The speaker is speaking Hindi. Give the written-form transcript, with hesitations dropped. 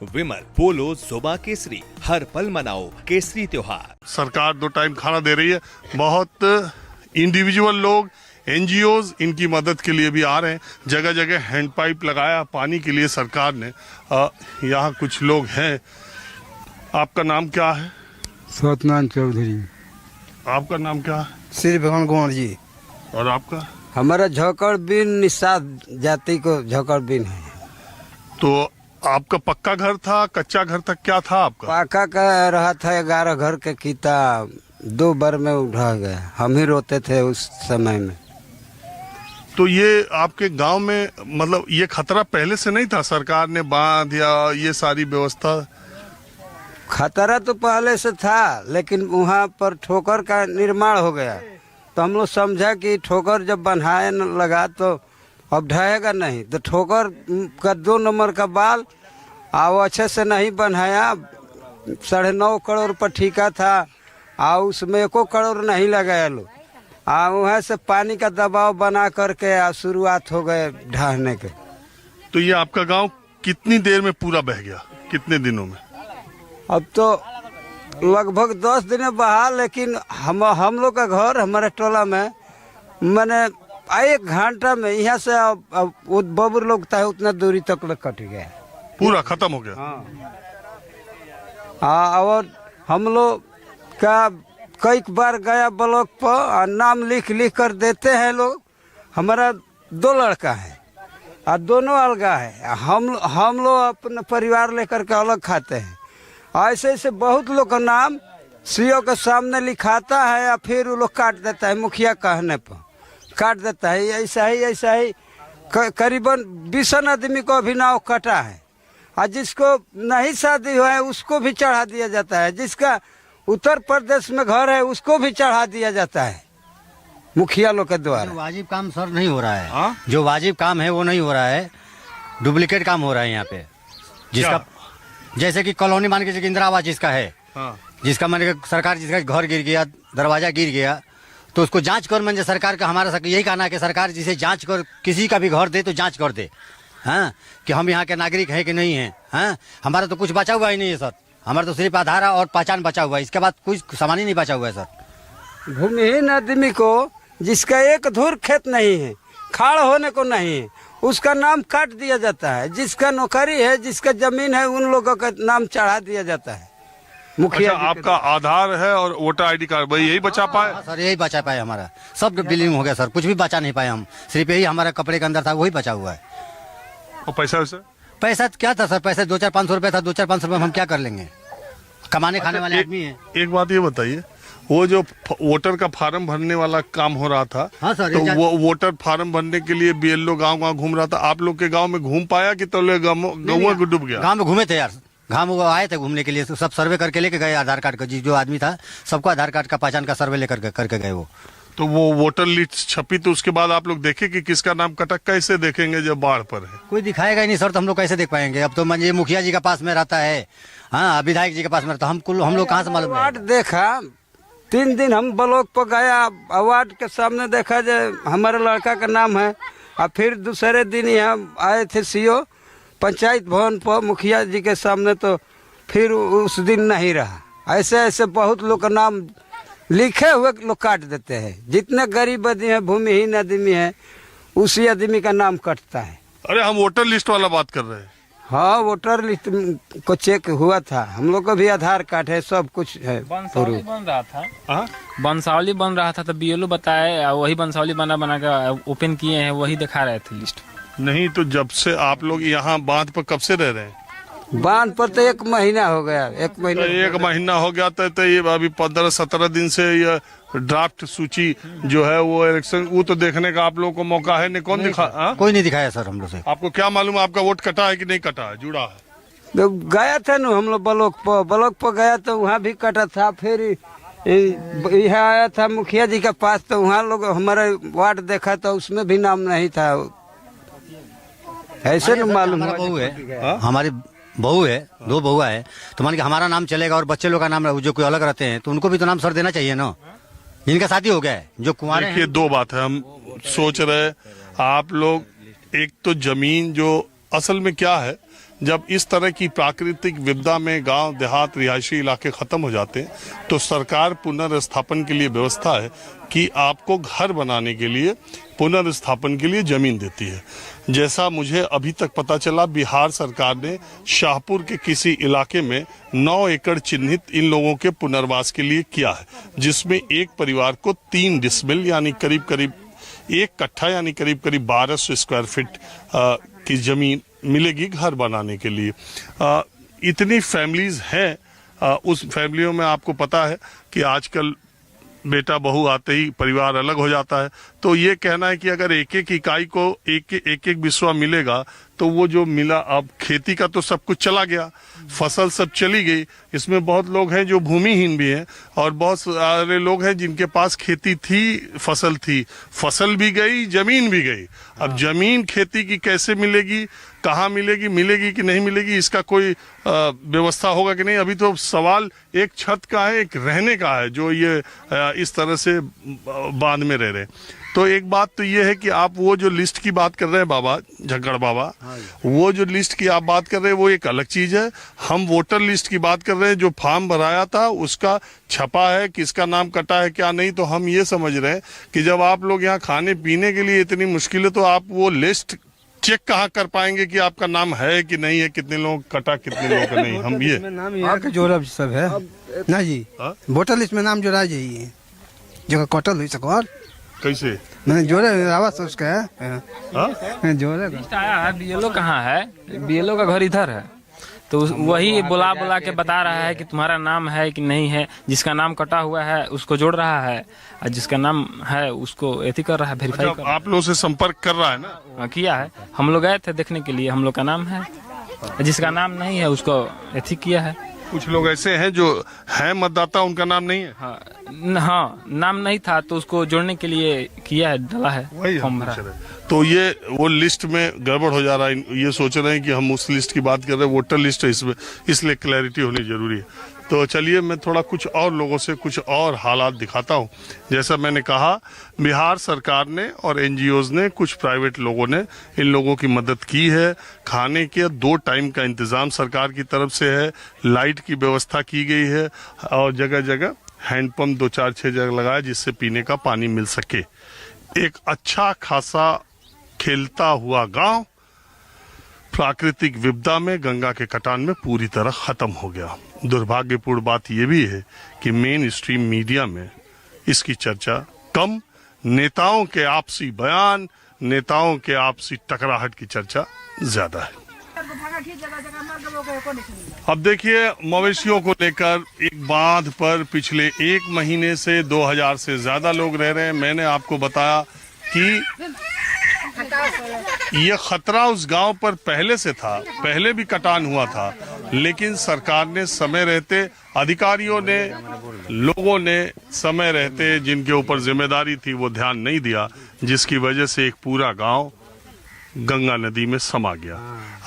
विमल, पोलो, जोबा केसरी, हर पल मनाओ केसरी त्योहार। सरकार 2 टाइम खाना दे रही है। बहुत इंडिविजुअल लोग, एनजीओज इनकी मदद के लिए भी आ रहे हैं। जगह जगह हैंड पाइप लगाया पानी के लिए सरकार ने। यहाँ कुछ लोग हैं। आपका नाम क्या है? सत्यनारायण चौधरी। आपका नाम क्या है? श्री भगवान कुमार जी। और आपका? हमारा झोकड़ बिन निषाद जाति को झोकड़ बिन है। तो आपका पक्का घर था, कच्चा घर था, क्या था आपका? पाका का रहा था 11 घर के कीता 2 बार में उठा गया। हम ही रोते थे उस समय में। तो ये आपके गांव में मतलब ये खतरा पहले से नहीं था? सरकार ने बांध या ये सारी व्यवस्था? खतरा तो पहले से था, लेकिन वहाँ पर ठोकर का निर्माण हो गया तो हम लोग समझा कि ठोकर जब बनाए लगा तो अब ढहेगा नहीं। तो ठोकर का 2 नंबर का बाल वो अच्छे से नहीं बनाया। 9.5 करोड़ पर ठीका था उसमें 1 करोड़ नहीं लगाया लोग। वहाँ से पानी का दबाव बना करके शुरुआत हो गए ढहने के। तो ये आपका गांव कितनी देर में पूरा बह गया? कितने दिनों में? अब तो लगभग 10 दिन में बहा, लेकिन हम लोग का घर हमारे टोला में मैंने 1 घंटा में यहाँ से वो बबुर लोग था उतना दूरी तक कट गया, पूरा खत्म हो गया। हाँ। और हम लोग का कई बार गया ब्लॉक पर नाम लिख कर देते हैं लोग। हमारा 2 लड़का है और दोनों अलगा है। हम लोग अपने परिवार लेकर के अलग खाते हैं। ऐसे ऐसे बहुत लोग का नाम सीओ के सामने लिखाता है या फिर वो लोग काट देता है। मुखिया कहने पर काट देता है। ऐसा ही करीबन 20 आदमी को अभी नाव कटा है। और जिसको नहीं शादी हुआ है उसको भी चढ़ा दिया जाता है। जिसका उत्तर प्रदेश में घर है उसको भी चढ़ा दिया जाता है मुखिया लोग के द्वारा। वाजिब काम सर नहीं हो रहा है। जो वाजिब काम है वो नहीं हो रहा है, डुप्लीकेट काम हो रहा है यहाँ पे। जिसका जैसे कि कॉलोनी मान के इंदिरा आवास जिसका है, जिसका मान के सरकार जिसका घर गिर गया, दरवाजा गिर गया, तो उसको जांच कर। मैंने सरकार का हमारा यही कहना है कि सरकार जिसे जांच कर, किसी का भी घर दे तो जांच कर दे। हाँ, कि हम यहाँ के नागरिक हैं कि नहीं हैं। हाँ, हमारा तो कुछ बचा हुआ ही नहीं है सर। हमारा तो सिर्फ आधार और पहचान बचा हुआ है, इसके बाद कुछ सामान ही नहीं बचा हुआ है सर। भूमिहीन आदमी को जिसका 1 धुर खेत नहीं है, खाड़ होने को नहीं है, उसका नाम काट दिया जाता है। जिसका नौकरी है, जिसका जमीन है, उन लोगों का नाम चढ़ा दिया जाता है मुखिया। अच्छा, आपका आधार है और वोटर ID कार्ड, भाई यही बचा पाए? सर यही बचा पाए। हमारा सब बिलिंग हो गया सर, कुछ भी बचा नहीं पाए हम। सिर्फ यही हमारा कपड़े के अंदर था, वही बचा हुआ है। और पैसा क्या था सर? पैसा 200-500 रुपए था। 200-500 रुपए हम क्या कर लेंगे? कमाने खाने वाले आदमी है। एक बात ये बताइए, वो जो वोटर का फार्म भरने वाला काम हो रहा था, हाँ सर, तो वो वोटर फार्म भरने के लिए BLO गांव घूम रहा था। आप लोग के गांव में घूम पाया कि तो गाँव में डूब गया? गाँव में घूमे थे यार, गाँव में आए थे घूमने के लिए। सब सर्वे करके लेके गए आधार कार्ड का। जो आदमी था सबको आधार कार्ड का पहचान का सर्वे लेकर करके गए वो। तो वो वोटर लिस्ट छपी तो उसके बाद आप लोग देखे कि किसका नाम कटा? कैसे देखेंगे जब बाढ़ पर है? कोई दिखाएगा ही नहीं सर, तो हम लोग कैसे देख पाएंगे? अब तो ये मुखिया जी के पास में रहता है, हाँ, विधायक जी के पास में रहता है। हम लोग कहाँ से मालूम? वार्ड देखा 3 दिन हम ब्लॉक पर गया, वार्ड के सामने देखा जो हमारे लड़का का नाम है। और फिर दूसरे दिन यहाँ आए थे CO पंचायत भवन पर मुखिया जी के सामने, तो फिर उस दिन नहीं रहा। ऐसे बहुत लोग का नाम लिखे हुए लोग काट देते हैं। जितने गरीब आदमी है, भूमिहीन आदमी है, उसी आदमी का नाम कटता है। अरे हम वोटर लिस्ट वाला बात कर रहे हैं। हाँ, वोटर लिस्ट को चेक हुआ था। हम लोग को भी आधार कार्ड है, सब कुछ है। बंसावली बन रहा था। बंसावली बन रहा था तो BLO बताए, वही बंसावली बना के ओपन किए हैं, वही दिखा रहे थे लिस्ट। नहीं तो जब से आप लोग यहाँ बांध पर कब से रह रहे हैं? बांध पर तो 1 महीना हो गया। 1 महीना तो 1 महीना हो गया तो ये अभी 15-17 दिन से ये ड्राफ्ट सूची जो है वो इलेक्शन, वो तो देखने का आप लोगों को मौका है नहीं? कौन दिखा? कोई नहीं दिखाया सर हम लोग से। आपको क्या मालूम आपका वोट कटा है कि नहीं कटा है, जुड़ा है? तो गया था ना हम लोग ब्लॉक पर गया तो वहाँ भी कटा था। फिर यहाँ आया था मुखिया जी के पास, तो वहाँ लोग हमारे वार्ड देखा तो उसमें भी नाम नहीं था। ऐसे न मालूम है। हमारी बहू है, 2 बहुआ है, तो मान के हमारा नाम चलेगा और बच्चे लोग का नाम जो कोई अलग रहते हैं तो उनको भी तो नाम सर देना चाहिए ना, जिनका शादी हो गया है, जो कुंवारे हैं। देखिए 2 बात है, हम सोच रहे आप लोग, एक तो जमीन जो असल में क्या है जब इस तरह की प्राकृतिक विपदा में गांव देहात रिहायशी इलाके खत्म हो जाते हैं तो सरकार पुनर्स्थापन के लिए व्यवस्था है कि आपको घर बनाने के लिए पुनर्स्थापन के लिए जमीन देती है। जैसा मुझे अभी तक पता चला, बिहार सरकार ने शाहपुर के किसी इलाके में 9 एकड़ चिन्हित इन लोगों के पुनर्वास के लिए किया है, जिसमें एक परिवार को 3 डिसमिल यानी करीब करीब 1 कट्ठा यानी करीब करीब 1200 स्क्वायर फीट की जमीन मिलेगी घर बनाने के लिए। इतनी फैमिलीज हैं, उस फैमिलियों में आपको पता है कि आजकल बेटा बहू आते ही परिवार अलग हो जाता है। तो ये कहना है कि अगर एक एक इकाई को एक बिस्वा मिलेगा तो वो जो मिला, अब खेती का तो सब कुछ चला गया, फसल सब चली गई। इसमें बहुत लोग हैं जो भूमिहीन भी हैं और बहुत सारे लोग हैं जिनके पास खेती थी, फसल भी गई, जमीन भी गई। अब जमीन खेती की कैसे मिलेगी, कहाँ मिलेगी कि नहीं मिलेगी, इसका कोई व्यवस्था होगा कि नहीं। अभी तो सवाल एक छत का है, एक रहने का है, जो ये इस तरह से बांध में रह रहे। तो एक बात तो ये है कि आप वो जो लिस्ट की बात कर रहे हैं बाबा झक्कड़ बाबा, वो जो लिस्ट की आप बात कर रहे हैं वो एक अलग चीज है। हम वोटर लिस्ट की बात कर रहे हैं, जो फॉर्म भराया था उसका छपा है, किसका नाम कटा है क्या नहीं। तो हम ये समझ रहे हैं कि जब आप लोग यहाँ खाने पीने के लिए इतनी मुश्किल है तो आप वो लिस्ट चेक कहाँ कर पाएंगे कि आपका नाम है कि नहीं है, कितने लोग कटा कितने लोगों का नहीं। हम ये नाम जोड़ा सब है ना जी, वोटर लिस्ट में नाम जोड़ा जाइए जो कटल हुई सको कैसे मैंने जोड़े आवाज उसका है जोड़े लिस्ट आया है। बीएलओ कहाँ है? बीएलओ का घर इधर है, तो वही बुला के बता रहा है कि तुम्हारा नाम है कि नहीं है। जिसका नाम कटा हुआ है उसको जोड़ रहा है और जिसका नाम है उसको एथी कर रहा है, वेरीफाई कर रहा है। आप लोगों से संपर्क कर रहा है ना? किया है, हम लोग गए थे देखने के लिए, हम लोग का नाम है। जिसका नाम नहीं है उसको एथी किया है। कुछ लोग ऐसे हैं जो हैं मतदाता, उनका नाम नहीं है। हाँ, नाम नहीं था तो उसको जोड़ने के लिए किया है, डाला है, फॉर्म भरा। तो ये वो लिस्ट में गड़बड़ हो जा रहा है। ये सोच रहे हैं कि हम उस लिस्ट की बात कर रहे हैं, वोटर लिस्ट है इसमें, इसलिए क्लैरिटी होनी जरूरी है। तो चलिए मैं थोड़ा कुछ और लोगों से कुछ और हालात दिखाता हूँ। जैसा मैंने कहा, बिहार सरकार ने और एनजीओज ने, कुछ प्राइवेट लोगों ने इन लोगों की मदद की है। खाने के 2 टाइम का इंतजाम सरकार की तरफ से है, लाइट की व्यवस्था की गई है और जगह जगह हैंडपंप 2, 4, 6 जगह लगाया जिससे पीने का पानी मिल सके। एक अच्छा खासा खेलता हुआ गांव प्राकृतिक विपदा में, गंगा के कटान में पूरी तरह खत्म हो गया। दुर्भाग्यपूर्ण बात यह भी है कि मेन स्ट्रीम मीडिया में इसकी चर्चा कम, नेताओं के आपसी बयान, नेताओं के आपसी टकराहट की चर्चा ज्यादा है। अब देखिए, मवेशियों को लेकर एक बांध पर पिछले 1 महीने से 2000 से ज्यादा लोग रह रहे हैं। मैंने आपको बताया कि ये खतरा उस गांव पर पहले से था, पहले भी कटान हुआ था, लेकिन सरकार ने समय रहते, अधिकारियों ने, लोगों ने समय रहते, जिनके ऊपर जिम्मेदारी थी, वो ध्यान नहीं दिया, जिसकी वजह से एक पूरा गांव गंगा नदी में समा गया।